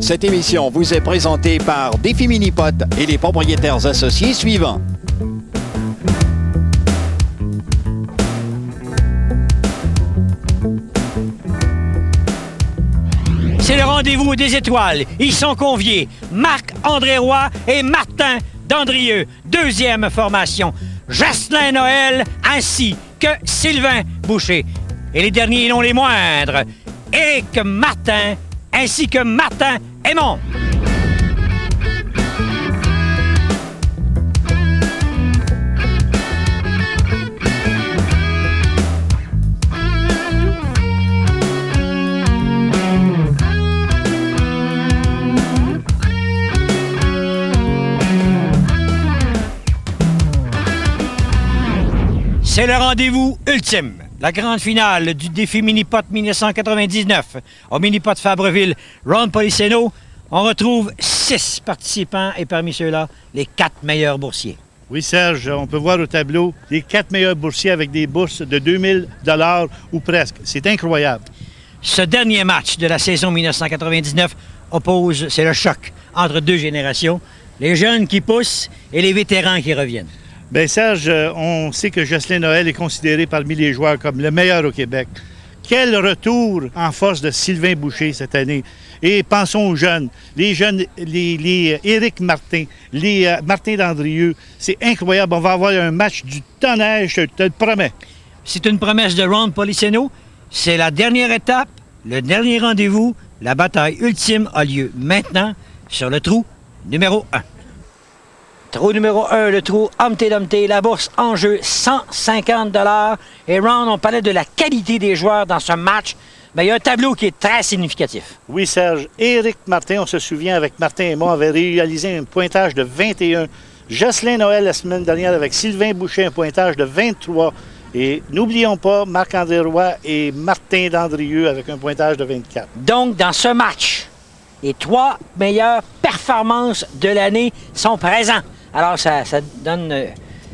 Cette émission vous est présentée par Défi Minipot et les propriétaires associés suivants. C'est le rendez-vous des étoiles. Ils sont conviés. Marc-André Roy et Martin Dandrieux. Deuxième formation. Jocelyn Noël ainsi que Sylvain Boucher. Et les derniers non les moindres. Éric Martin ainsi que Martin Aymon. C'est le rendez-vous ultime. La grande finale du défi Minipot 1999 au Minipot Fabreville. Ron Policeno, on retrouve 6 participants et parmi ceux-là, les 4 meilleurs boursiers. Oui, Serge, on peut voir au tableau les 4 meilleurs boursiers avec des bourses de 2000 $ ou presque. C'est incroyable. Ce dernier match de la saison 1999 oppose, c'est le choc entre deux générations, les jeunes qui poussent et les vétérans qui reviennent. Bien, Serge, on sait que Jocelyn Noël est considéré parmi les joueurs comme le meilleur au Québec. Quel retour en force de Sylvain Boucher cette année. Et pensons aux jeunes, les Éric Martin, les Martin Dandrieux. C'est incroyable. On va avoir un match du tonnerre, je te le promets. C'est une promesse de Ron Policeno. C'est la dernière étape, le dernier rendez-vous. La bataille ultime a lieu maintenant sur le trou numéro 1. Trou numéro 1, le trou Humpty Dumpty, la bourse en jeu 150 $. Et Ron, on parlait de la qualité des joueurs dans ce match. Bien, il y a un tableau qui est très significatif. Oui, Serge. Éric Martin, on se souvient, avec Martin Aymon, avait réalisé un pointage de 21. Jocelyn Noël, la semaine dernière, avec Sylvain Boucher, un pointage de 23. Et n'oublions pas Marc-André Roy et Martin Dandrieux avec un pointage de 24. Donc, dans ce match, les 3 meilleures performances de l'année sont présents. Alors, ça donne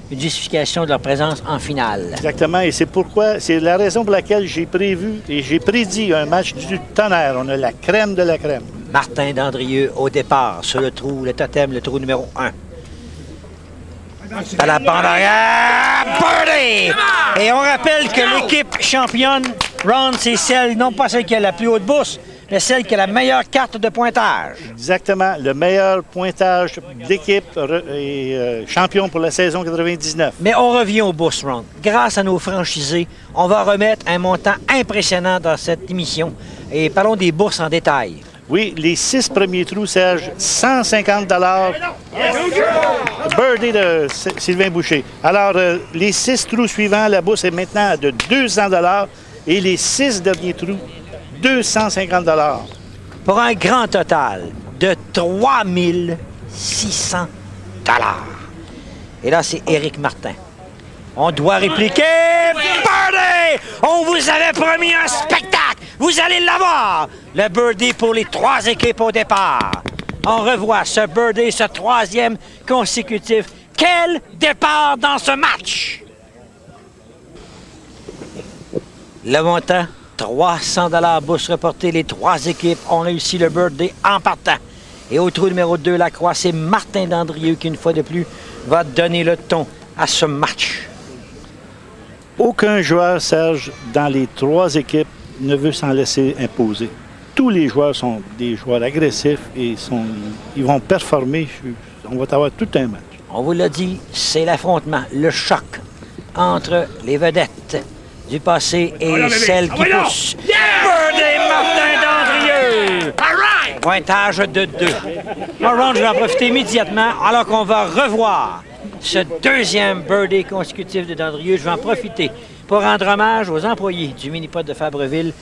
une justification de leur présence en finale. Exactement, et c'est la raison pour laquelle j'ai prévu et j'ai prédit un match du tonnerre. On a la crème de la crème. Martin Dandrieux au départ, sur le trou, le totem, le trou numéro 1. À la bande arrière, birdie! Et on rappelle que l'équipe championne, Ron, c'est celle, non pas celle qui a la plus haute bourse, mais celle qui a la meilleure carte de pointage. Exactement. Le meilleur pointage d'équipe et champion pour la saison 99. Mais on revient aux bourses, Ron. Grâce à nos franchisés, on va remettre un montant impressionnant dans cette émission. Et parlons des bourses en détail. Oui, les 6 premiers trous, Serge, 150 $. Birdie de Sylvain Boucher. Alors, les 6 trous suivants, la bourse est maintenant de 200 $. Et les 6 derniers trous, 250 $. Pour un grand total de 3 600 $. Et là, c'est Éric Martin. On doit répliquer. Birdie! On vous avait promis un spectacle! Vous allez l'avoir! Le birdie pour les 3 équipes au départ. On revoit ce birdie, ce 3e consécutif. Quel départ dans ce match! Le montant, 300 $ bourse reportée. Les 3 équipes ont réussi le birdie en partant. Et au trou numéro 2, la croix, c'est Martin Dandrieux qui, une fois de plus, va donner le ton à ce match. Aucun joueur, Serge, dans les 3 équipes ne veut s'en laisser imposer. Tous les joueurs sont des joueurs agressifs et ils vont performer. On va avoir tout un match. On vous l'a dit, c'est l'affrontement, le choc entre les vedettes du passé et celles qui poussent. Birdie Martin Dandrieux! Pointage de 2. Moi, Ron, je vais en profiter immédiatement alors qu'on va revoir ce 2e birdie consécutif de Dandrieux. Je vais en profiter pour rendre hommage aux employés du Minipot de Fabreville.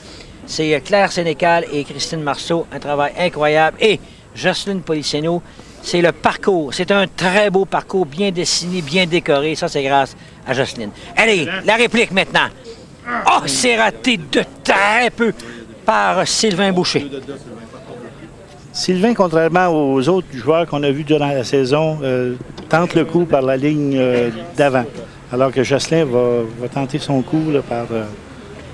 C'est Claire Sénécal et Christine Marceau, un travail incroyable. Et Jocelyne Policeno, c'est le parcours. C'est un très beau parcours, bien dessiné, bien décoré. Ça, c'est grâce à Jocelyne. Allez, la réplique maintenant. Oh, c'est raté de très peu par Sylvain Boucher. Sylvain, contrairement aux autres joueurs qu'on a vus durant la saison, tente le coup par la ligne d'avant. Alors que Jocelyn va tenter son coup là,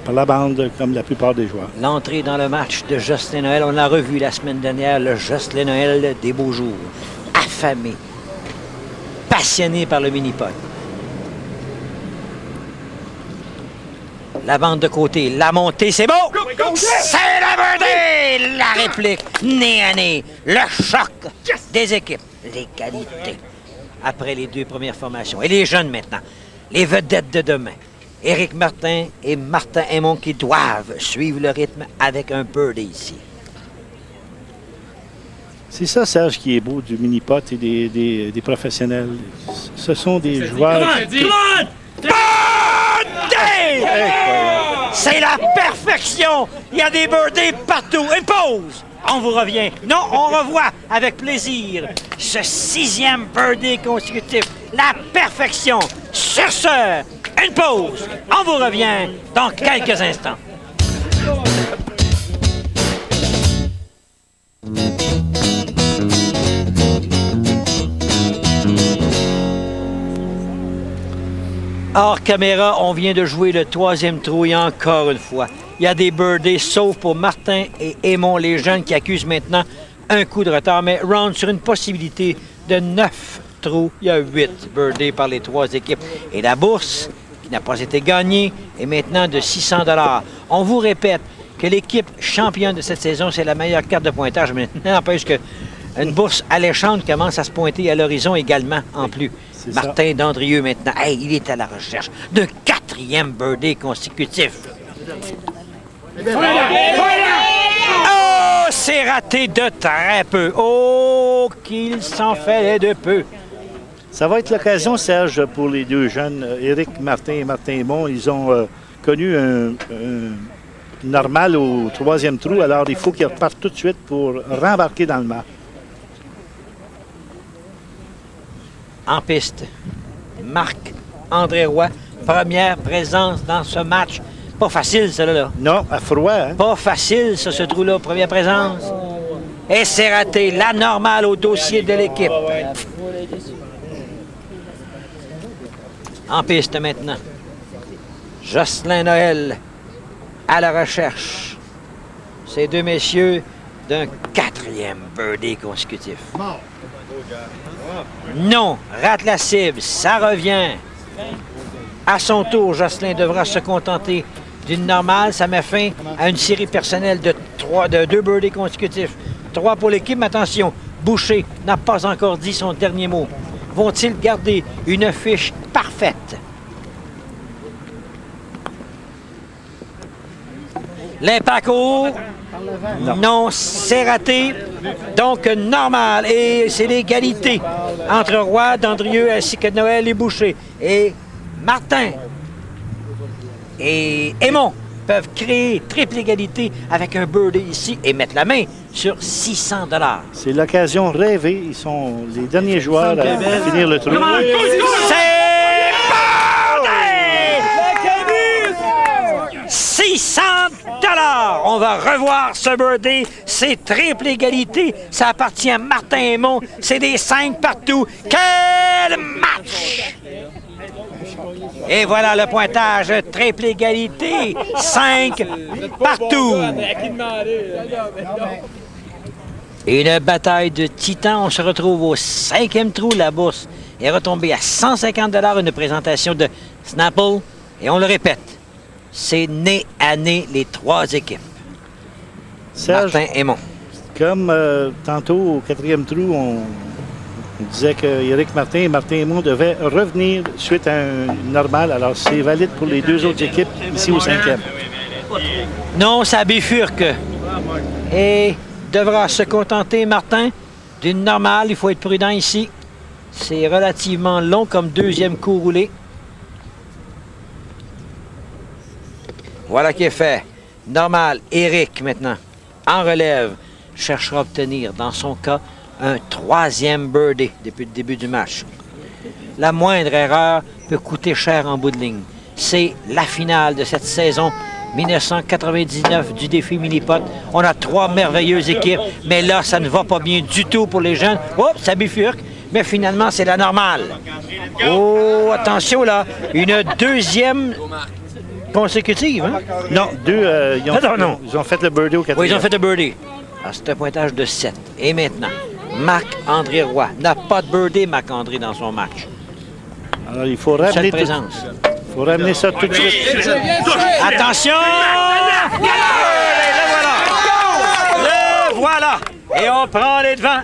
par la bande, comme la plupart des joueurs. L'entrée dans le match de Jocelyn Noël, on l'a revu la semaine dernière, le Jocelyn Noël des beaux jours. Affamé, passionné par le mini-pot. La bande de côté, la montée, c'est beau! C'est la birdie! La réplique, nez à nez, le choc des équipes, l'égalité. Après les deux premières formations. Et les jeunes maintenant, les vedettes de demain. Éric Martin et Martin Aymon qui doivent suivre le rythme avec un birdie ici. C'est ça, Serge, qui est beau du mini-pot et des professionnels. Ce sont des joueurs... C'est la perfection! Il y a des birdies partout. Une pause! On vous revient. Non, on revoit avec plaisir ce 6e birdie consécutif. La perfection. Sur ce, une pause. On vous revient dans quelques instants. Hors caméra, on vient de jouer le 3e trou et encore une fois, il y a des birdies, sauf pour Martin et Aymon, les jeunes qui accusent maintenant un coup de retard. Mais round sur une possibilité de 9 trous, il y a 8 birdies par les 3 équipes. Et la bourse, qui n'a pas été gagnée, est maintenant de 600 $. On vous répète que l'équipe championne de cette saison, c'est la meilleure carte de pointage. Mais n'empêche qu'une bourse alléchante commence à se pointer à l'horizon également, en plus. Martin Dandrieux maintenant, hey, il est à la recherche d'un 4e birdie consécutif. Oh, c'est raté de très peu. Oh, qu'il s'en fait de peu. Ça va être l'occasion, Serge, pour les deux jeunes, Éric Martin et Martin Aymon. Ils ont connu un normal au 3e trou, alors il faut qu'ils repartent tout de suite pour rembarquer dans le match. En piste, Marc-André Roy, première présence dans ce match. Pas facile, celle-là. Non, à froid. Hein? Pas facile, ça, ce trou-là, première présence. Et c'est raté, la normale au dossier de l'équipe. En piste maintenant, Jocelyn Noël à la recherche. Ces deux messieurs d'un 4e birdie consécutif. Non, rate la cible, ça revient. À son tour, Jocelyn devra se contenter d'une normale. Ça met fin à une série personnelle de 2 birdies consécutifs. 3 pour l'équipe, mais attention, Boucher n'a pas encore dit son dernier mot. Vont-ils garder une fiche parfaite? L'impact haut. Non, c'est raté. Donc, normal. Et c'est l'égalité entre Roy, Dandrieux, ainsi que Noël et Boucher. Et Martin et Aymon peuvent créer triple égalité avec un birdie ici et mettre la main sur 600 $. C'est l'occasion rêvée. Ils sont les derniers joueurs à finir le trou. C'est birdie! 600 $! On va revoir ce birdie. C'est triple égalité. Ça appartient à Martin Aymon. C'est des 5 partout. Quel match! Et voilà le pointage. Triple égalité. 5 partout. Une bataille de titans. On se retrouve au 5e trou. La bourse est retombée à 150 $. Une présentation de Snapple. Et on le répète. C'est nez à nez les 3 équipes. Serge, Martin Aymon. Comme tantôt au 4e trou, on disait que Éric Martin et Martin Aymon devaient revenir suite à un normal. Alors, c'est valide pour les 2 autres équipes ici au 5e. Non, ça bifurque. Et devra se contenter, Martin, d'une normale. Il faut être prudent ici. C'est relativement long comme 2e coup roulé. Voilà qui est fait. Normal, Éric maintenant, en relève, cherchera à obtenir, dans son cas, un 3e birdie depuis le début du match. La moindre erreur peut coûter cher en bout de ligne. C'est la finale de cette saison 1999 du défi Mini-Pot. On a 3 merveilleuses équipes, mais là, ça ne va pas bien du tout pour les jeunes. Oh, ça bifurque, mais finalement, c'est la normale. Oh, attention là, une 2e consécutives, hein? Non, deux. Ils ont fait le birdie au quatrième. Oui, ils ont fait le birdie. Alors, c'est un pointage de 7. Et maintenant, Marc-André Roy n'a pas de birdie, Marc-André, dans son match. Alors, il faut ramener Cette présence. Il faut ramener ça tout de suite. Attention! Le voilà! Et on prend les devants.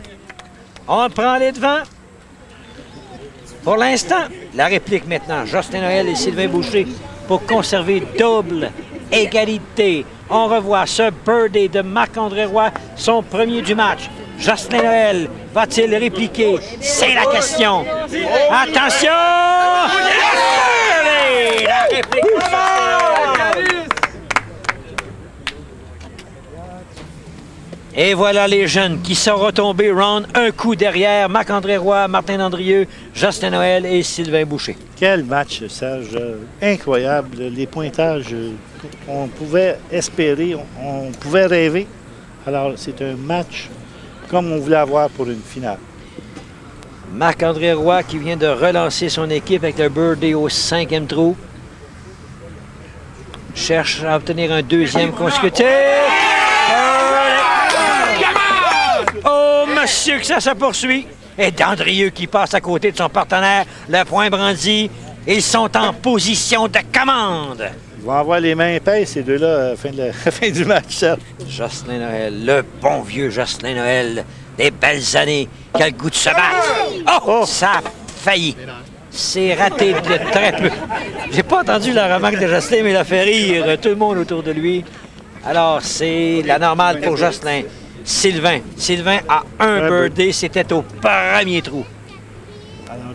On prend les devants. Pour l'instant, la réplique maintenant. Jocelyn Noël et Sylvain Boucher pour conserver double égalité. On revoit ce birdie de Marc-André Roy, son premier du match. Jocelyn Noël va-t-il répliquer? C'est la question. Attention! La réplique de Jocelyn Noël. Et voilà les jeunes qui sont retombés round un coup derrière Marc-André Roy, Martin Landrieux, Jocelyn Noël et Sylvain Boucher. Quel match, Serge. Incroyable. Les pointages qu'on pouvait espérer, on pouvait rêver. Alors, c'est un match comme on voulait avoir pour une finale. Marc-André Roy qui vient de relancer son équipe avec le birdie au 5e trou. Cherche à obtenir un deuxième consécutif. Oh, monsieur, que ça se poursuit. Et Dandrieux qui passe à côté de son partenaire, le point brandi. Ils sont en position de commande. Ils vont avoir les mains épaisses, ces deux-là, à la fin du match, Serge. Jocelyn Noël, le bon vieux Jocelyn Noël, des belles années, qui a le goût de se battre. Oh! Ça a failli. C'est raté de très peu. J'ai pas entendu la remarque de Jocelyn, mais il a fait rire tout le monde autour de lui. Alors, c'est la normale pour Jocelyn. Sylvain a un birdie, c'était au premier trou. Alors,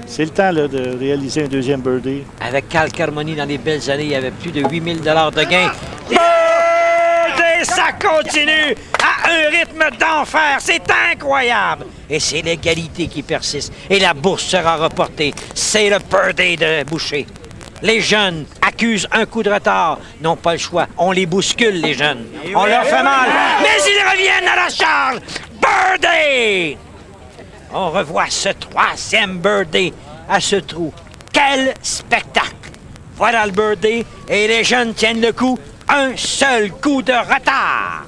c'est le temps là, de réaliser un deuxième birdie. Avec Cal Carmoni dans les belles années, il y avait plus de 8 000 $ de gains. Birdie, ça continue à un rythme d'enfer. C'est incroyable. Et c'est l'égalité qui persiste. Et la bourse sera reportée. C'est le birdie de Boucher. Les jeunes accusent un coup de retard. N'ont pas le choix. On les bouscule, les jeunes. On leur fait mal. Mais ils reviennent à la charge. Birdie! On revoit ce troisième birdie à ce trou. Quel spectacle! Voilà le birdie et les jeunes tiennent le coup. Un seul coup de retard.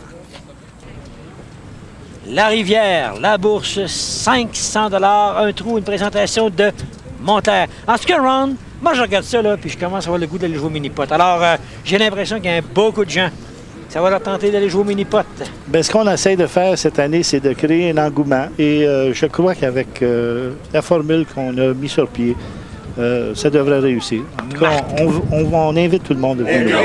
La Rivière, la bourse, 500 $, un trou, une présentation de Monterre. En tout cas, Ron, moi, je regarde ça, là, puis je commence à avoir le goût d'aller jouer au mini-pot. Alors, j'ai l'impression qu'il y a beaucoup de gens. Ça va leur tenter d'aller jouer au mini-pot. Bien, ce qu'on essaie de faire cette année, c'est de créer un engouement. Et je crois qu'avec la formule qu'on a mis sur pied, ça devrait réussir. En tout cas, on invite tout le monde à venir.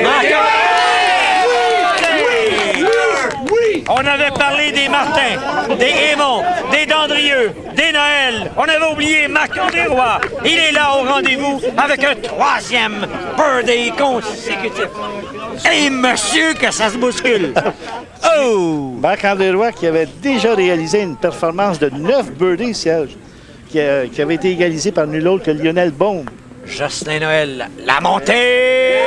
On avait parlé des Martin, des Aymon, des Dandrieux, des Noël. On avait oublié Marc-André Roy. Il est là au rendez-vous avec un troisième birdie consécutif. Et monsieur, que ça se bouscule! Oh! Marc-André Roy qui avait déjà réalisé une performance de 9 birdies, Serge, qui avait été égalisé par nul autre que Lionel Beaume. Jocelyn Noël, la montée!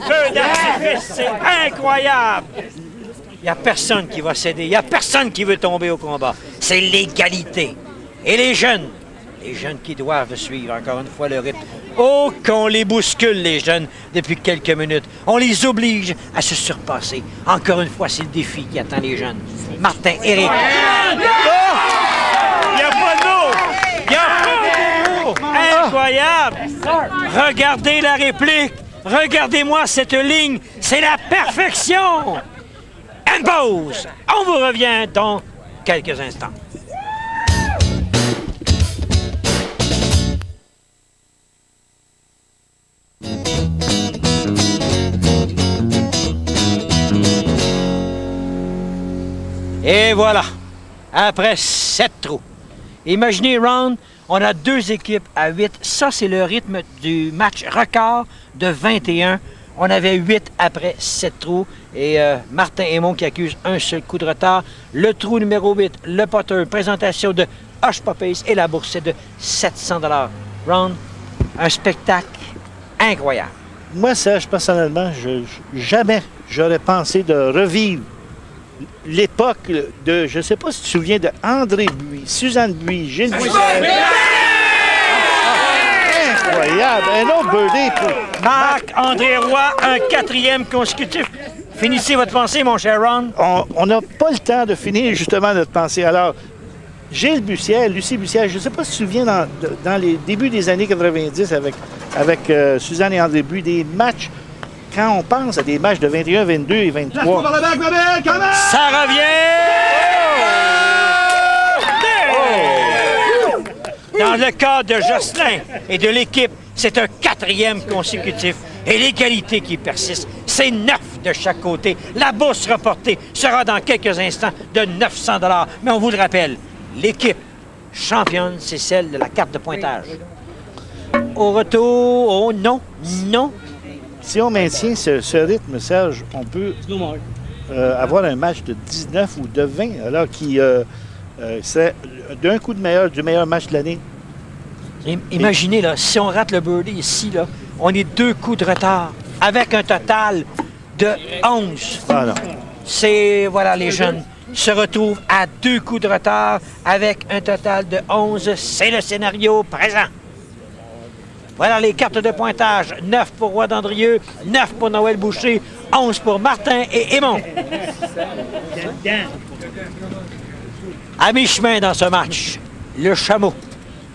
Feu d'artifice, c'est incroyable! Il n'y a personne qui va céder, il n'y a personne qui veut tomber au combat. C'est l'égalité. Et les jeunes qui doivent suivre encore une fois le rythme. Oh, qu'on les bouscule, les jeunes, depuis quelques minutes. On les oblige à se surpasser. Encore une fois, c'est le défi qui attend les jeunes. Martin, Éric. Oh! Il n'y a pas de mots! Il n'y a pas de mots! Incroyable! Regardez la réplique! Regardez-moi cette ligne! C'est la perfection! And pause! On vous revient dans quelques instants. Et voilà, après 7 trous. Imaginez, Ron, on a 2 équipes à 8. Ça, c'est le rythme du match record de 21. On avait 8 après 7 trous. Et Martin Aymon qui accuse un seul coup de retard. Le trou numéro 8, le potter, présentation de Hush Puppies et la bourse, c'est de 700 $. Ron, un spectacle incroyable. Moi, Serge, personnellement, jamais j'aurais pensé de revivre l'époque de, je ne sais pas si tu te souviens, de André Buis, Suzanne Buis, Gilles Buis. Incroyable! Un autre birdie pour... Marc-André Roy, un 4e consécutif. Finissez votre pensée, mon cher Ron. On n'a pas le temps de finir justement notre pensée. Alors, Gilles Bussière, Lucie Bussière, je ne sais pas si tu te souviens dans les débuts des années 90 avec Suzanne et André Buis, des matchs, quand on pense à des matchs de 21, 22 et 23. Ça revient! Dans le cas de Jocelyn et de l'équipe, c'est un 4e consécutif. Et l'égalité qui persiste, c'est 9 de chaque côté. La bourse reportée sera dans quelques instants de 900 $. Mais on vous le rappelle, l'équipe championne, c'est celle de la carte de pointage. Au retour, oh non. Si on maintient ce rythme, Serge, on peut avoir un match de 19 ou de 20, alors qui serait d'un coup du meilleur match de l'année. Imaginez, là, si on rate le birdie ici, là, on est 2 coups de retard, avec un total de 11. Ah non. Voilà, les jeunes se retrouvent à 2 coups de retard, avec un total de 11. C'est le scénario présent. Voilà les cartes de pointage. 9 pour Roy Dandrieux, 9 pour Noël Boucher, 11 pour Martin et Aymon. À mi-chemin dans ce match, le chameau.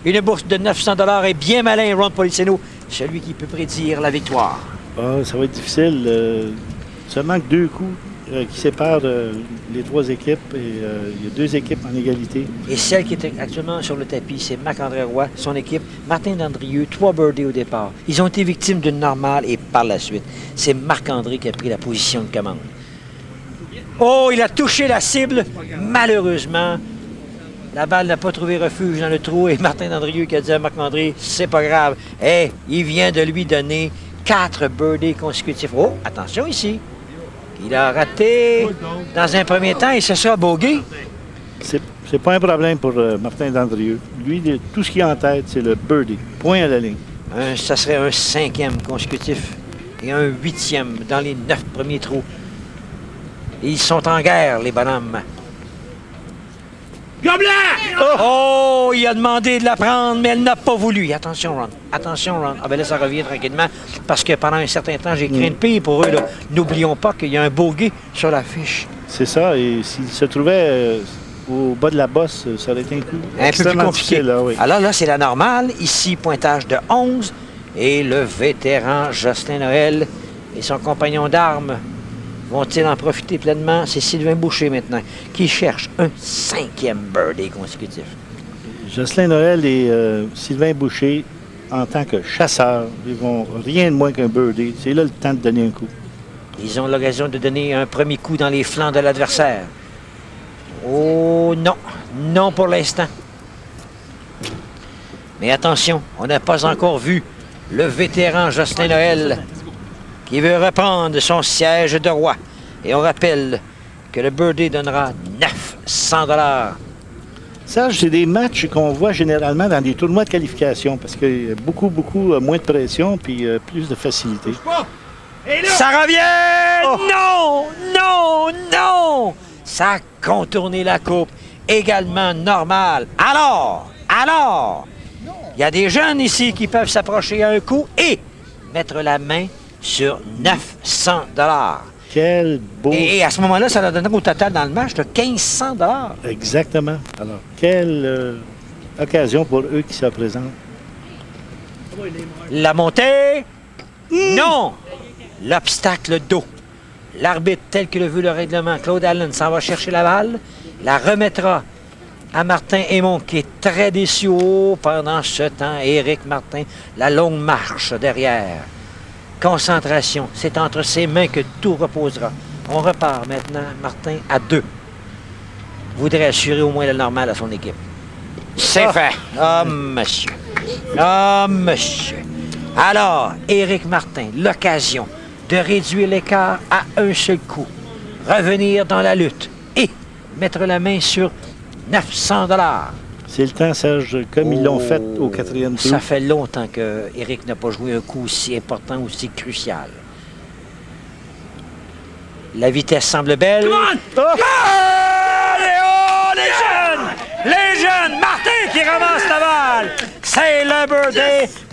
Une bourse de 900 $ est bien malin, Ron Policeno, celui qui peut prédire la victoire. Ah, ça va être difficile. Seulement que 2 coups qui séparent les 3 équipes. Et il y a 2 équipes en égalité. Et celle qui est actuellement sur le tapis, c'est Marc-André Roy, son équipe, Martin Dandrieux, 3 birdies au départ. Ils ont été victimes d'une normale et par la suite, c'est Marc-André qui a pris la position de commande. Oh, il a touché la cible, malheureusement. La balle n'a pas trouvé refuge dans le trou et Martin Dandrieux qui a dit à Marc-André, c'est pas grave. Il vient de lui donner 4 birdies consécutifs. Oh, attention ici. Il a raté dans un premier temps et ce sera bogey. C'est pas un problème pour Martin Dandrieux. Lui, tout ce qu'il a en tête, c'est le birdie. Point à la ligne. Ça serait un 5e consécutif et un 8e dans les 9 premiers trous. Et ils sont en guerre, les bonhommes. Oh, il a demandé de la prendre, mais elle n'a pas voulu. Attention, Ron. Ah, ben là, ça revient tranquillement, parce que pendant un certain temps, j'ai craint le pire pour eux. N'oublions pas qu'il y a un bogey sur la fiche. C'est ça, et s'il se trouvait au bas de la bosse, ça aurait été un coup un peu plus compliqué. Là, oui. Alors là, c'est la normale. Ici, pointage de 11. Et le vétéran Jocelyn Noël et son compagnon d'armes vont-ils en profiter pleinement? C'est Sylvain Boucher maintenant qui cherche un 5e birdie consécutif. Jocelyn Noël et Sylvain Boucher, en tant que chasseurs, ils vont rien de moins qu'un birdie. C'est là le temps de donner un coup. Ils ont l'occasion de donner un premier coup dans les flancs de l'adversaire. Oh non, non pour l'instant. Mais attention, on n'a pas encore vu le vétéran Jocelyn Noël qui veut reprendre son siège de roi. Et on rappelle que le birdie donnera 900 $. Serge, c'est des matchs qu'on voit généralement dans des tournois de qualification parce qu'il y a beaucoup moins de pression puis plus de facilité. Ça revient! Non! Ça a contourné la coupe. Également normal. Alors, il y a des jeunes ici qui peuvent s'approcher à un coup et mettre la main sur 900 $. Quel beau... Et à ce moment-là, ça leur donnerait au total dans le match de 1500 $. Exactement. Alors, quelle occasion pour eux qui se présentent. La montée? Non! L'obstacle d'eau. L'arbitre, tel que le veut le règlement, Claude Allen, s'en va chercher la balle, la remettra à Martin Aymon, qui est très déçu. Oh, pendant ce temps, Éric Martin, la longue marche derrière. Concentration, c'est entre ses mains que tout reposera. On repart maintenant, Martin, à 2. Voudrait assurer au moins le normal à son équipe. C'est fait. Ah, monsieur. Alors, Éric Martin, l'occasion de réduire l'écart à un seul coup. Revenir dans la lutte et mettre la main sur 900 $. C'est le temps, Serge, comme ils l'ont fait au 4e trou. Ça fait longtemps que Éric n'a pas joué un coup aussi important, aussi crucial. La vitesse semble belle. Les jeunes! Martin qui ramasse la balle! C'est le birdie!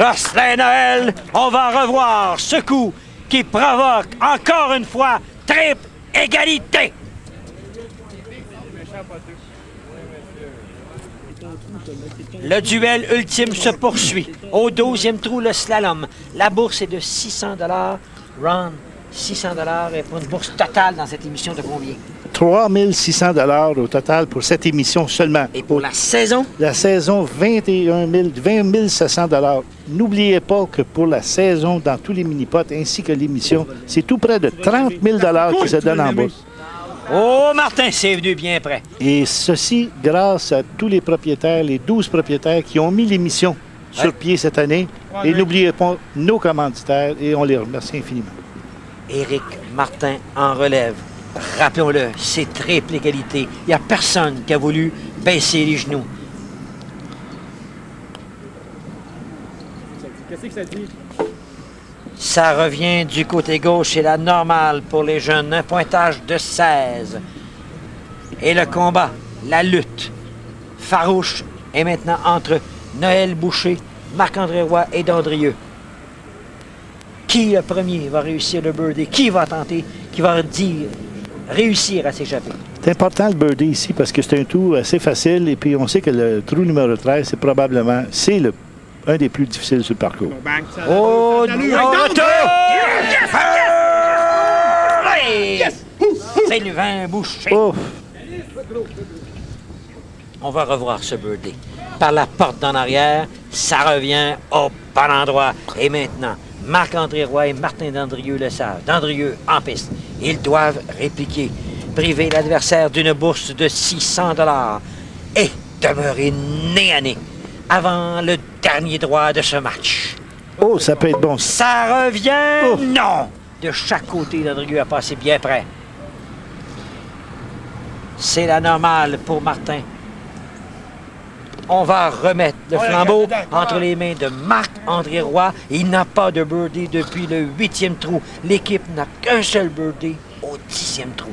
Jocelyn Noël, on va revoir ce coup qui provoque encore une fois triple égalité. Le duel ultime se poursuit. Au 12e trou, le slalom. La bourse est de 600 $. Ron, 600 $ et pour une bourse totale dans cette émission de combien? 3 600 $ au total pour cette émission seulement. Et pour la saison? La saison, 20 700 $. N'oubliez pas que pour la saison, dans tous les mini-pots ainsi que l'émission, c'est tout près de 30 000 $ qui se donnent en bourse. Oh, Martin, c'est venu bien près. Et ceci grâce à tous les propriétaires, les 12 propriétaires qui ont mis l'émission sur pied cette année. Et n'oubliez pas nos commanditaires et on les remercie infiniment. Éric Martin en relève. Rappelons-le, c'est triple égalité. Il n'y a personne qui a voulu baisser les genoux. Qu'est-ce que ça dit? Ça revient du côté gauche et la normale pour les jeunes. Un pointage de 16. Et le combat, la lutte farouche est maintenant entre Noël Boucher, Marc-André Roy et Dandrieux. Qui le premier va réussir le birdie? Qui va tenter? Qui va réussir à s'échapper? C'est important le birdie ici parce que c'est un trou assez facile et puis on sait que le trou numéro 13, c'est probablement un des plus difficiles sur le parcours. Oh, retour! Sylvain Boucher. Oh. On va revoir ce birdie. Par la porte d'en arrière, ça revient au bon endroit. Et maintenant, Marc-André Roy et Martin Dandrieux le savent. Dandrieux en piste. Ils doivent répliquer, priver l'adversaire d'une bourse de 600 $ et demeurer nez à nez avant le dernier droit de ce match. Oh, ça peut être bon. Ça revient, oh. Non! De chaque côté, Dandrieux a passé bien près. C'est la normale pour Martin. On va remettre le flambeau entre les mains de Marc-André Roy. Il n'a pas de birdie depuis le 8e trou. L'équipe n'a qu'un seul birdie au 10e trou.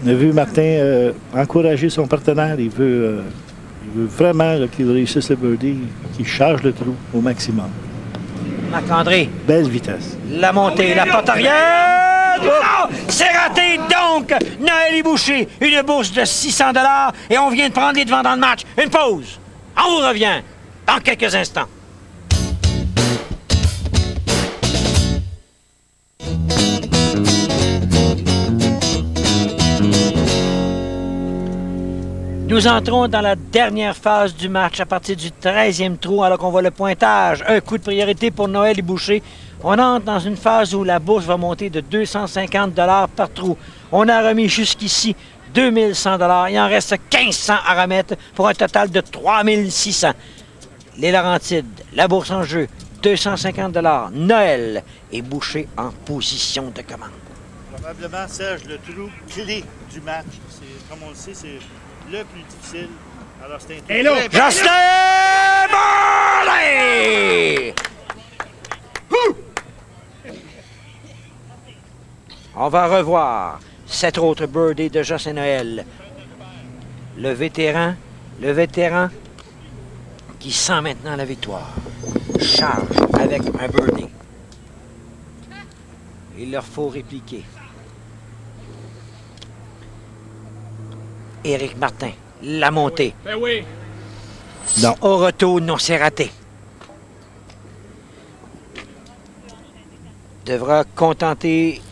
On a vu Martin encourager son partenaire. Il veut vraiment qu'il réussisse le birdie, qu'il charge le trou au maximum. Marc-André. Belle vitesse. La montée, la porte arrière. Oh, c'est raté donc. Noël Boucher, une bourse de 600 $ et on vient de prendre les devants dans le match. Une pause. On vous revient dans quelques instants. Nous entrons dans la dernière phase du match à partir du 13e trou alors qu'on voit le pointage. Un coup de priorité pour Noël Boucher. On entre dans une phase où la bourse va monter de 250 $ par trou. On a remis jusqu'ici 2100 $. Il en reste 1500 à remettre pour un total de 3600. Les Laurentides, la bourse en jeu, 250 $. Noël et Boucher en position de commande. Probablement, Serge, le trou clé du match. Comme on le sait, c'est le plus difficile. Alors, c'est un trou. Et là, Jocelyn Bourlet! On va revoir cet autre birdie de Jocelyn Noël. Le vétéran qui sent maintenant la victoire. Charge avec un birdie. Il leur faut répliquer. Éric Martin, la montée. Ben oui. Non. Au retour, non, c'est raté. Devra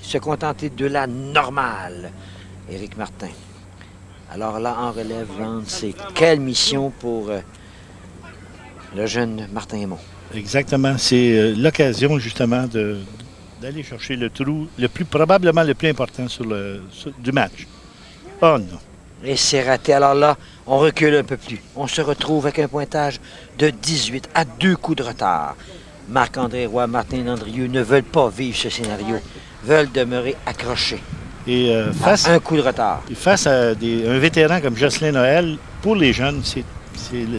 se contenter de la normale, Éric Martin. Alors là, en relève, c'est quelle mission pour le jeune Martin Aymon? Exactement. C'est l'occasion, justement, d'aller chercher le trou probablement le plus important du match. Oh non. Et c'est raté. Alors là, on recule un peu plus. On se retrouve avec un pointage de 18 à 2 coups de retard. Marc-André Roy, Martin Dandrieux ne veulent pas vivre ce scénario, veulent demeurer accrochés. Et à un coup de retard. Face à un vétéran comme Jocelyn Noël, pour les jeunes,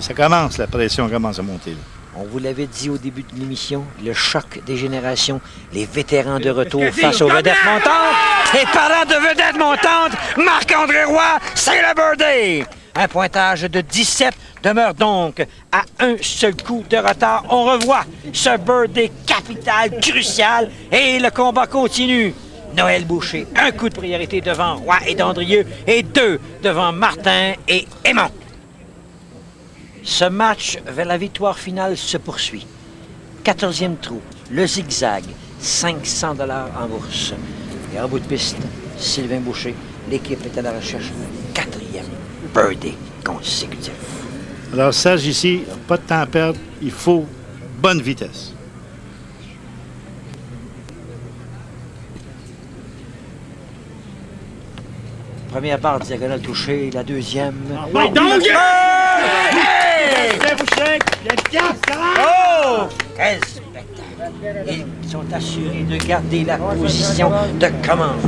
ça commence, la pression commence à monter. Là. On vous l'avait dit au début de l'émission, le choc des générations, les vétérans de retour face aux vedettes montantes. Et parlant de vedettes montantes, Marc-André Roy, c'est le birdie! Un pointage de 17, demeure donc à un seul coup de retard. On revoit ce birdie capital, crucial, et le combat continue. Noël Boucher, un coup de priorité devant Roy et Dandrieux et 2 devant Martin et Aymon. Ce match vers la victoire finale se poursuit. 14e trou, le zigzag, 500 $ en bourse. Et en bout de piste, Sylvain Boucher, l'équipe est à la recherche du 4e birdie consécutif. Alors, Serge, ici, pas de temps à perdre. Il faut bonne vitesse. Première barre diagonale touchée, la deuxième. Ouais, donc! Hey! Oh! Quel spectacle! Ils sont assurés de garder la position de commande.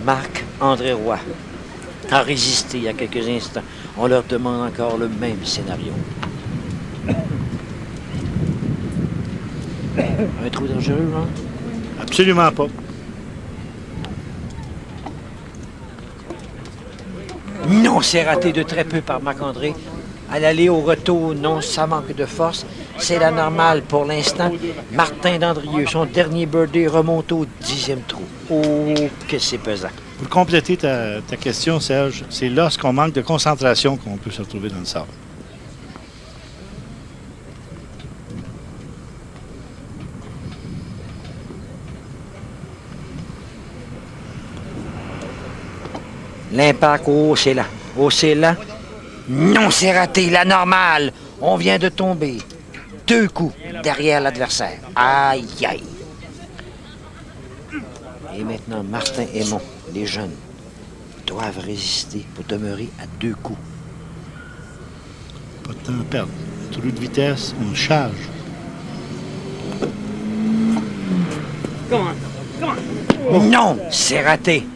Marc-André Roy a résisté il y a quelques instants. On leur demande encore le même scénario. Un trou dangereux, hein? Absolument pas. Non, c'est raté de très peu par Marc-André. À l'aller au retour, non, ça manque de force. C'est la normale pour l'instant. Martin Dandrieux, son dernier birdie remonte au 10e trou. Oh, que c'est pesant. Pour compléter ta question, Serge, c'est lorsqu'on manque de concentration qu'on peut se retrouver dans le sable. L'impact, oh, c'est là. Oh, c'est là. Non, c'est raté, la normale. On vient de tomber. 2 coups derrière l'adversaire. Aïe, aïe. Et maintenant, Martin Aymon, les jeunes, doivent résister pour demeurer à 2 coups. Pas de temps à perdre. Trou de vitesse, on charge. Non, c'est raté.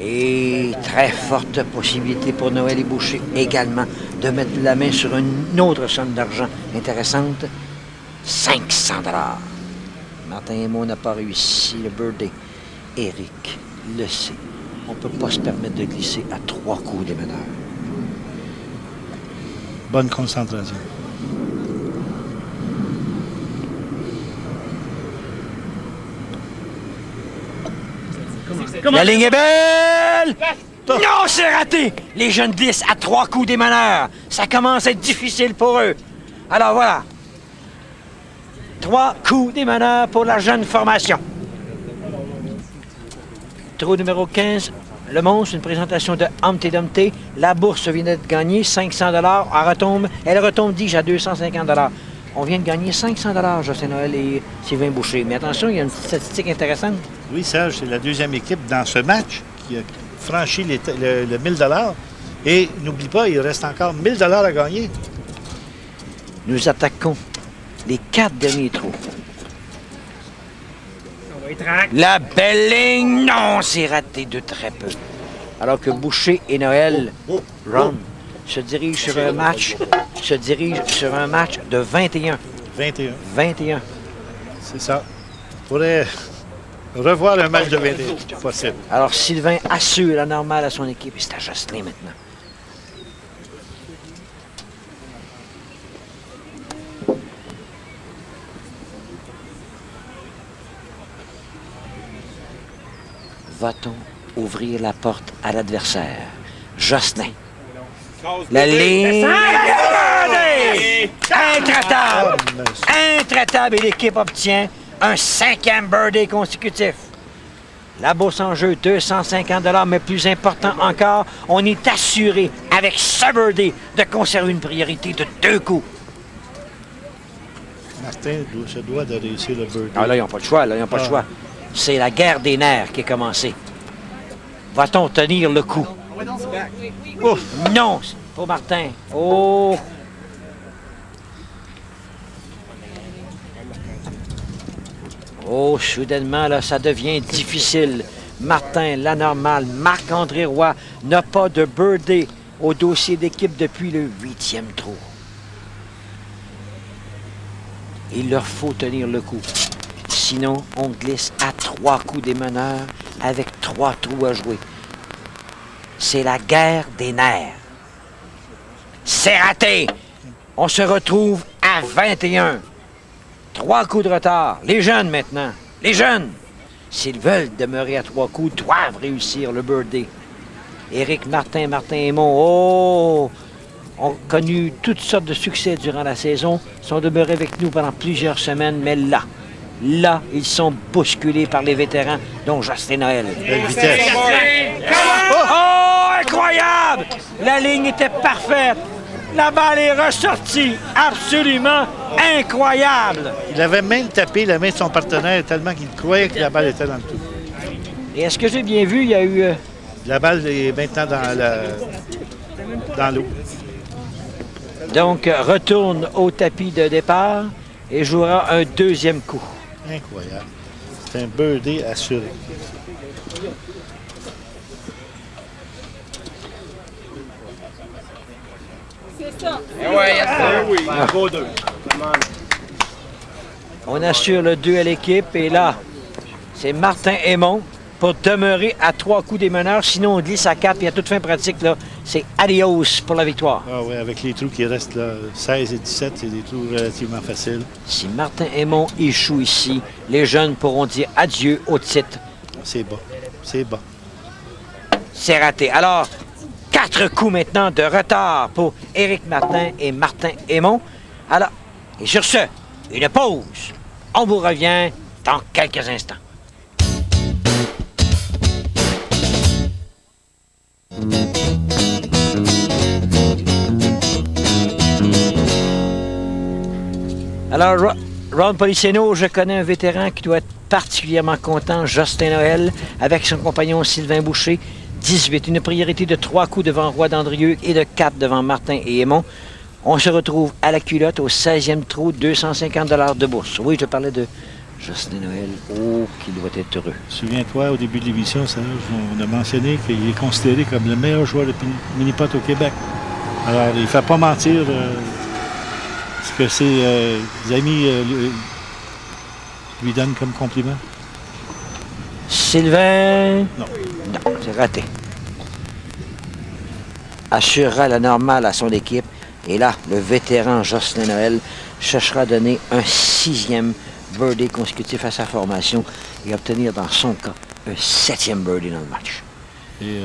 Et très forte possibilité pour Noël et Boucher également de mettre la main sur une autre somme d'argent intéressante. 500 $. Martin Aymon n'a pas réussi le birdie. Éric le sait. On ne peut pas se permettre de glisser à 3 coups des meneurs. Bonne concentration. La ligne est belle! Non, c'est raté! Les jeunes glissent à 3 coups des meneurs. Ça commence à être difficile pour eux. Alors voilà. 3 coups des meneurs pour la jeune formation. Trou numéro 15, le monstre, une présentation de Humpty Dumpty. La bourse vient d'être gagnée, 500 $. Elle retombe, dis-je, à 250 $. On vient de gagner 500 $, Jocelyn Noël et Sylvain Boucher. Mais attention, il y a une statistique intéressante. Oui, Serge, c'est la deuxième équipe dans ce match qui a franchi le 1000 $. Et n'oublie pas, il reste encore 1000 $ à gagner. Nous attaquons les 4 derniers trous. La belle ligne, non, c'est raté de très peu. Alors que Boucher et Noël, Ron, se dirigent sur un match de 21. 21. 21. C'est ça. On pourrait revoir un match de 21. Possible. Alors Sylvain assure la normale à son équipe. Et c'est à Jocelyn maintenant. Va-t-on ouvrir la porte à l'adversaire? Jocelyn. La ligne. Intraitable! Intraitable et l'équipe obtient un 5e birdie consécutif. La bourse en jeu, 250 $, mais plus important encore, on est assuré avec ce birdie de conserver une priorité de 2 coups. Martin se doit de réussir le birdie. Ah là, ils n'ont pas le choix, le choix. C'est la guerre des nerfs qui est commencée. Va-t-on tenir le coup? Ouf. Non, pour Martin. Oh! Oh, soudainement, là, ça devient difficile. Martin, la normale, Marc-André Roy n'a pas de birdie au dossier d'équipe depuis le 8e trou. Il leur faut tenir le coup. Sinon, on glisse à 3 coups des meneurs avec 3 trous à jouer. C'est la guerre des nerfs. C'est raté. On se retrouve à 21. 3 coups de retard. Les jeunes maintenant. Les jeunes, s'ils veulent demeurer à 3 coups, doivent réussir le birdie. Éric Martin, Martin Aymon, ont connu toutes sortes de succès durant la saison, sont demeurés avec nous pendant plusieurs semaines, mais là, ils sont bousculés par les vétérans, dont Justin Noël. Belle vitesse. Oh, incroyable! La ligne était parfaite. La balle est ressortie. Absolument incroyable. Il avait même tapé la main de son partenaire tellement qu'il croyait que la balle était dans le trou. Et est-ce que j'ai bien vu, il y a eu... La balle est maintenant dans l'eau. Donc, retourne au tapis de départ et jouera un deuxième coup. Incroyable. C'est un birdie assuré. C'est ça. On assure le 2 à l'équipe et là, c'est Martin Aymon pour demeurer à 3 coups des meneurs. Sinon, on glisse à 4 et à toute fin pratique, là, c'est adios pour la victoire. Ah oui, avec les trous qui restent là, 16 et 17, c'est des trous relativement faciles. Si Martin Aymon échoue ici, les jeunes pourront dire adieu au titre. C'est bas. C'est bas. C'est raté. Alors, 4 coups maintenant de retard pour Éric Martin et Martin Aymon. Alors, et sur ce, une pause. On vous revient dans quelques instants. Alors, Ron Policeno, je connais un vétéran qui doit être particulièrement content, Justin Noël, avec son compagnon Sylvain Boucher, 18. Une priorité de 3 coups devant Roy Dandrieux et de 4 devant Martin et Aymon. On se retrouve à la culotte au 16e trou, 250 $ de bourse. Oui, je parlais de Justin Noël. Oh, qu'il doit être heureux. Souviens-toi, au début de l'émission, on a mentionné qu'il est considéré comme le meilleur joueur de mini-pot au Québec. Alors, il ne fait pas mentir ce que ses amis lui donnent comme compliment. Sylvain? Non. Non, c'est raté. Assurera la normale à son équipe. Et là, le vétéran Jocelyn Noël cherchera à donner un 6e birdie consécutif à sa formation et obtenir dans son cas un 7e birdie dans le match. Et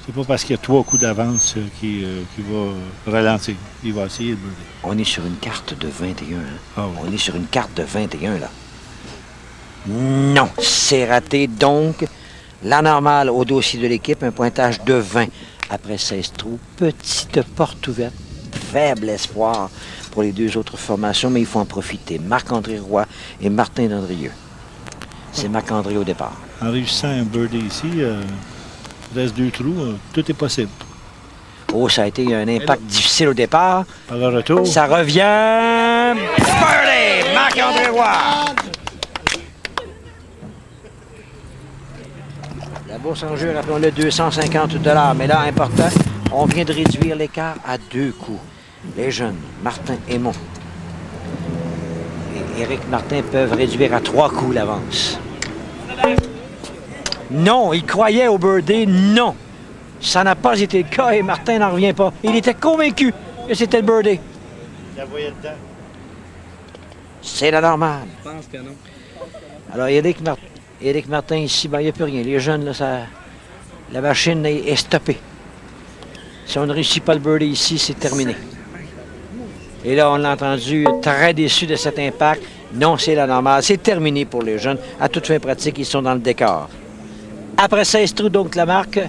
c'est pas parce qu'il y a 3 coups d'avance qu'il va ralentir. Il va essayer de birdie. On est sur une carte de 21. Hein? Ah oui. On est sur une carte de 21, là. Non, c'est raté. Donc, la normale au dossier de l'équipe, un pointage de 20 après 16 trous. Petite porte ouverte. Faible espoir pour les 2 autres formations, mais il faut en profiter. Marc-André Roy et Martin Dandrieux. C'est Marc-André au départ. En réussissant un birdie ici, il reste 2 trous, tout est possible. Oh, ça a été un impact difficile au départ. Par le retour, Ça revient. Birdie! Marc-André Roy! La bourse en jeu, rappelons-le, 250 $. Mais là, important, on vient de réduire l'écart à 2 coups. Les jeunes, Martin Aymon et Éric Martin peuvent réduire à 3 coups l'avance. Non, il croyait au birdie, non. Ça n'a pas été le cas et Martin n'en revient pas. Il était convaincu que c'était le birdie. il la voyait dedans. C'est la normale. Je pense que non. Alors, Éric Martin, ici, ben, il n'y a plus rien. Les jeunes, là, la machine est stoppée. Si on ne réussit pas le birdie ici, c'est terminé. Et là, on l'a entendu, très déçu de cet impact. Non, c'est la normale. C'est terminé pour les jeunes. À toute fin pratique, ils sont dans le décor. Après 16 trous, donc, la marque.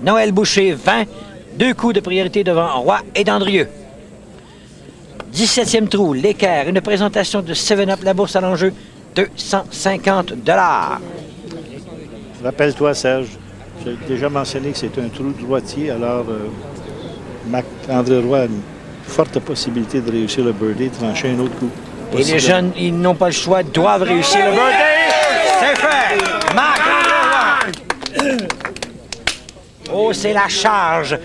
Noël Boucher, 20. 2 coups de priorité devant Roy et Dandrieux. 17e trou, l'équerre. Une présentation de 7-Up, la bourse à l'enjeu. 250 $. Rappelle-toi, Serge, j'ai déjà mentionné que c'est un trou droitier, alors Marc-André Roy a une forte possibilité de réussir le birdie, de trancher un autre coup. Et les jeunes, ils n'ont pas le choix, doivent réussir le birdie. C'est fait. Marc-André Roy. Oh, c'est la charge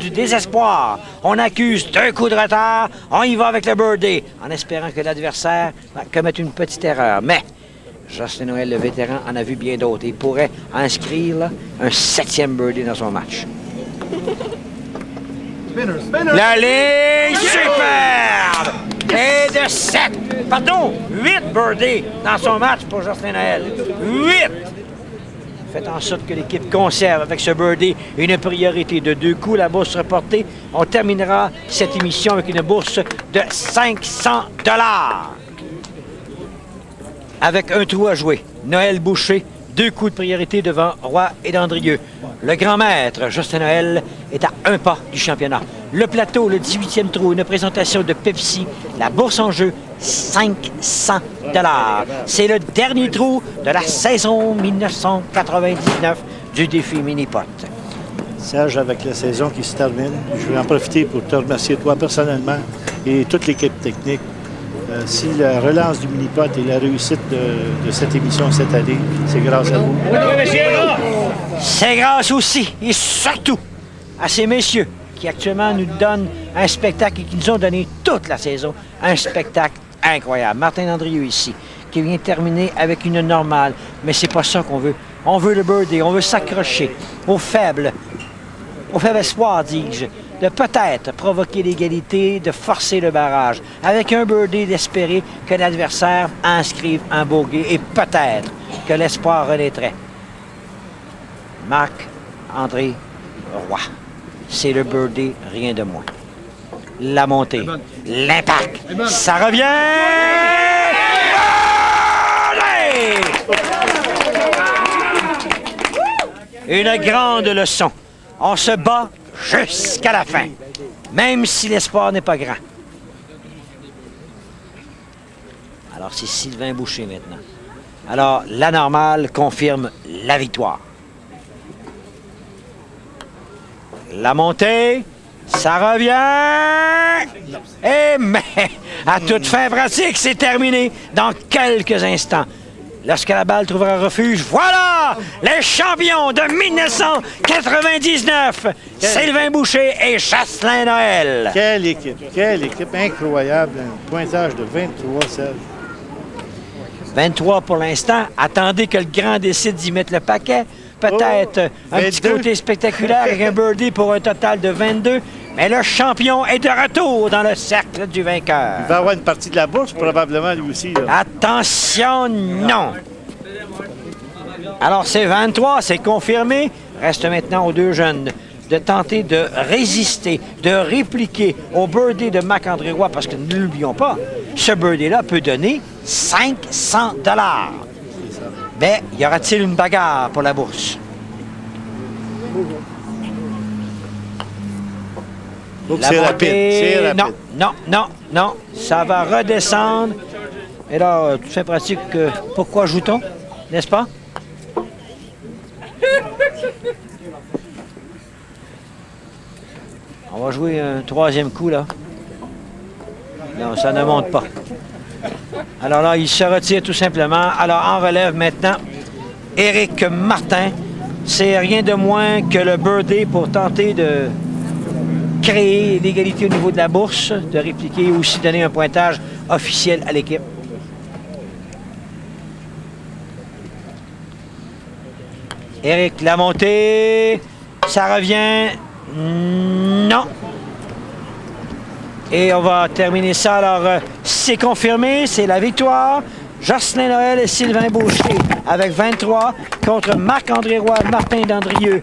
du désespoir. On accuse 2 coups de retard, on y va avec le birdie, en espérant que l'adversaire commette une petite erreur. Mais Justin Noël, le vétéran, en a vu bien d'autres. Il pourrait inscrire là, un 7e birdie dans son match. La ligne superbe! Et de 7, pardon, 8 birdies dans son match pour Jocelyn Noël. 8! Faites en sorte que l'équipe conserve avec ce birdie une priorité de 2 coups. La bourse reportée. On terminera cette émission avec une bourse de 500 $. Avec un trou à jouer. Noël Boucher, 2 coups de priorité devant Roy et Dandrieux. Le grand maître, Jocelyn Noël, est à 1 pas du championnat. Le plateau, le 18e trou, une présentation de Pepsi. La bourse en jeu, 500 $. C'est le dernier trou de la saison 1999 du défi Mini-Pot. Serge, avec la saison qui se termine, je vais en profiter pour te remercier toi personnellement et toute l'équipe technique. Si la relance du Mini-Pot et la réussite de cette émission cette année, c'est grâce à vous. C'est grâce aussi et surtout à ces messieurs qui actuellement nous donnent un spectacle et qui nous ont donné toute la saison un spectacle incroyable. Martin Dandrieux ici, qui vient terminer avec une normale, mais c'est pas ça qu'on veut. On veut le birdie, on veut s'accrocher au faible espoir, dis-je, de peut-être provoquer l'égalité, de forcer le barrage, avec un birdie d'espérer que l'adversaire inscrive un bogey et peut-être que l'espoir renaîtrait. Marc-André Roy. C'est le birdie, rien de moins. La montée, l'impact, ça revient! Allez! Une grande leçon. On se bat jusqu'à la fin, même si l'espoir n'est pas grand. Alors, c'est Sylvain Boucher maintenant. Alors, la normale confirme la victoire. La montée, ça revient! Et mais, à toute fin pratique, c'est terminé dans quelques instants. Lorsque la balle trouvera refuge, voilà les champions de 1999, Sylvain Boucher et Jocelyn Noël. Quelle équipe incroyable. Un pointage de 23, Serge. 23 pour l'instant. Attendez que le grand décide d'y mettre le paquet. Peut-être un petit côté spectaculaire avec un birdie pour un total de 22. Mais le champion est de retour dans le cercle du vainqueur. Il va avoir une partie de la bourse, probablement, lui aussi. Là. Attention, non! Alors, c'est 23, c'est confirmé. Reste maintenant aux deux jeunes de tenter de résister, de répliquer au birdie de Marc-André Roy, parce que ne l'oublions pas, ce birdie-là peut donner 500 $. Mais y aura-t-il une bagarre pour la bourse? C'est rapide, c'est rapide. Non. Ça va redescendre. Et là, tout fait pratique, pourquoi joue-t-on? N'est-ce pas? On va jouer un troisième coup, là. Non, ça ne monte pas. Alors là, il se retire tout simplement. Alors, en relève maintenant, Éric Martin. C'est rien de moins que le birdie pour tenter de créer l'égalité au niveau de la bourse, de répliquer et aussi donner un pointage officiel à l'équipe. Éric, la montée, ça revient. Non. Et on va terminer ça. Alors, c'est confirmé, c'est la victoire. Jocelyn Noël et Sylvain Boucher avec 23 contre Marc-André Roy, Martin Dandrieux,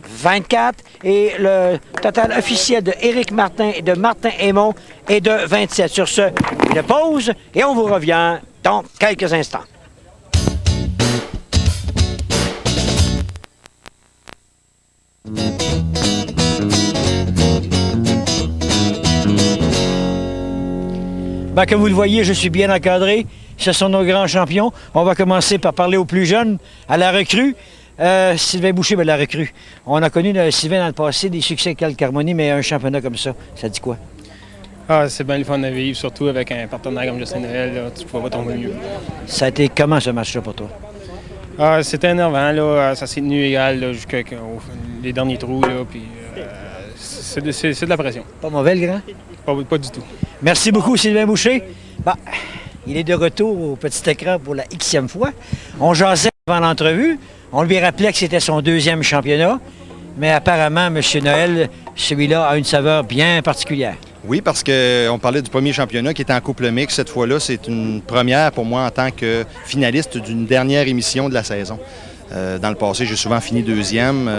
24. Et le total officiel de Éric Martin et de Martin Aymon est de 27. Sur ce, une pause et on vous revient dans quelques instants. Ben, comme vous le voyez, je suis bien encadré. Ce sont nos grands champions. On va commencer par parler aux plus jeunes, à la recrue. Sylvain Boucher, la recrue. On a connu Sylvain dans le passé, des succès avec Carmoni, mais un championnat comme ça dit quoi? Ah, c'est bien le fun à vivre, surtout avec un partenaire comme Jocelyn Noël. Là, tu ne pourras pas tomber mieux. Ça a été comment ce match-là pour toi? Ah, c'était énervant. Là, ça s'est tenu égal jusqu'aux les derniers trous. Là, puis, c'est de la pression. Pas mauvais, le grand? Pas du tout. Merci beaucoup, Sylvain Boucher. Ben, il est de retour au petit écran pour la Xème fois. On jasait avant l'entrevue. On lui rappelait que c'était son 2e championnat. Mais apparemment, M. Noël celui-là a une saveur bien particulière. Oui, parce qu'on parlait du premier championnat qui était en couple mixte. Cette fois-là, c'est une première pour moi en tant que finaliste d'une dernière émission de la saison. Dans le passé, j'ai souvent fini deuxième.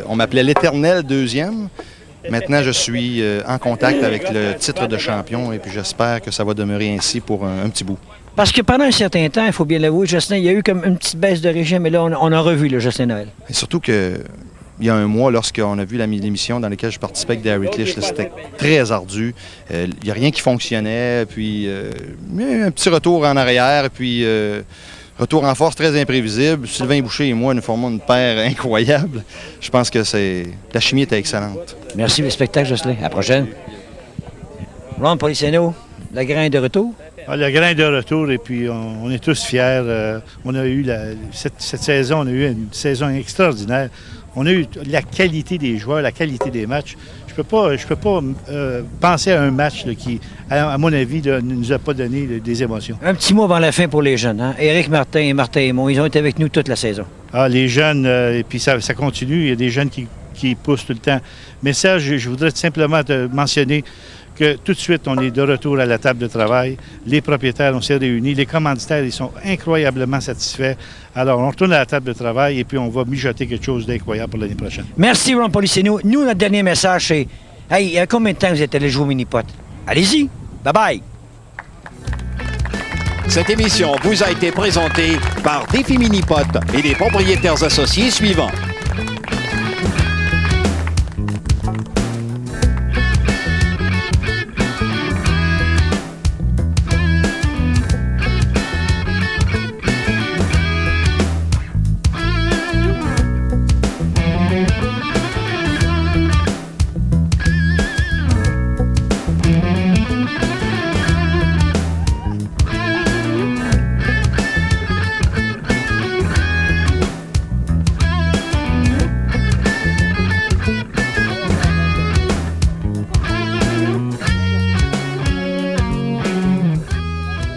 On m'appelait l'éternel deuxième. Maintenant, je suis en contact avec le titre de champion et puis j'espère que ça va demeurer ainsi pour un petit bout. Parce que pendant un certain temps, il faut bien l'avouer, Jocelyn, il y a eu comme une petite baisse de régime, mais là, on a revu le Jocelyn Noël. Et surtout que il y a un mois, lorsqu'on a vu l'émission dans laquelle je participais avec Derek Lish, c'était très ardu. Il n'y a rien qui fonctionnait. Puis un petit retour en arrière, puis retour en force très imprévisible. Sylvain Boucher et moi, nous formons une paire incroyable. Je pense que la chimie était excellente. Merci pour le spectacle, Jocelyn. À la prochaine. Ron Policeno, le grain de retour. Le grain de retour, et puis on est tous fiers. On a eu cette saison, on a eu une saison extraordinaire. On a eu la qualité des joueurs, la qualité des matchs. Je peux pas penser à un match là, qui, à mon avis, ne nous a pas donné des émotions. Un petit mot avant la fin pour les jeunes. Hein? Éric Martin et Martin Aymon, ils ont été avec nous toute la saison. Les jeunes, et puis ça continue. Il y a des jeunes qui poussent tout le temps. Mais Serge, je voudrais simplement te mentionner que tout de suite, on est de retour à la table de travail. Les propriétaires, on s'est réunis. Les commanditaires, ils sont incroyablement satisfaits. Alors, on retourne à la table de travail et puis on va mijoter quelque chose d'incroyable pour l'année prochaine. Merci, Ron Policeno. Nous, notre dernier message, c'est « Hey, il y a combien de temps vous êtes allé jouer au mini-pot? Allez-y! Bye-bye! » Cette émission vous a été présentée par Défi Mini-Pot et les propriétaires associés suivants.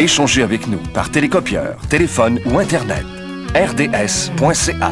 Échangez avec nous par télécopieur, téléphone ou Internet. rds.ca